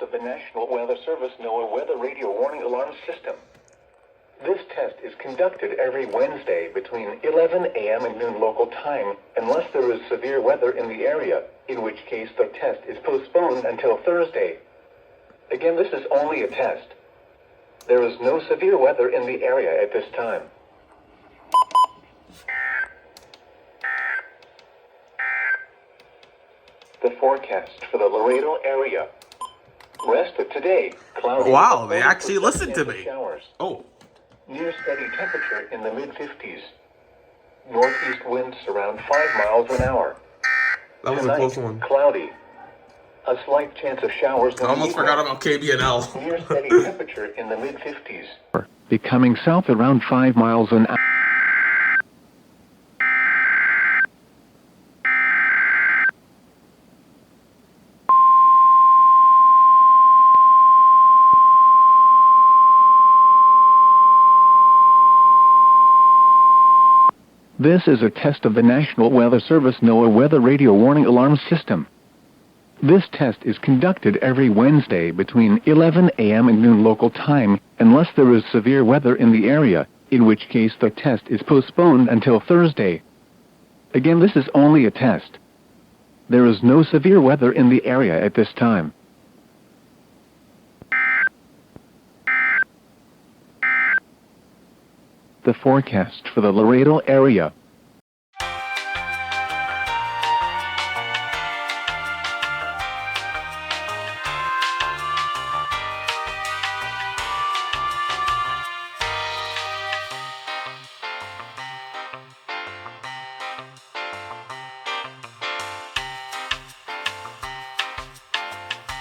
test of the National Weather Service NOAA Weather Radio Warning Alarm System. This test is conducted every Wednesday between 11 a.m. and noon local time, unless there is severe weather in the area, in which case the test is postponed until Thursday. Again, this is only a test. There is no severe weather in the area at this time. The forecast for the Laredo area. Rest of today, cloudy. Wow, they actually listened to me. Showers. Oh. Near steady temperature in the mid-50s. Northeast winds around 5 miles an hour. That was Tonight, a close one. Cloudy. A slight chance of showers. I almost forgot about KBNL. Near steady temperature in the mid-50s. Becoming south around 5 miles an hour. This is a test of the National Weather Service NOAA Weather Radio Warning Alarm System. This test is conducted every Wednesday between 11 a.m. and noon local time, unless there is severe weather in the area, in which case the test is postponed until Thursday. Again, this is only a test. There is no severe weather in the area at this time. The forecast for the Laredo area.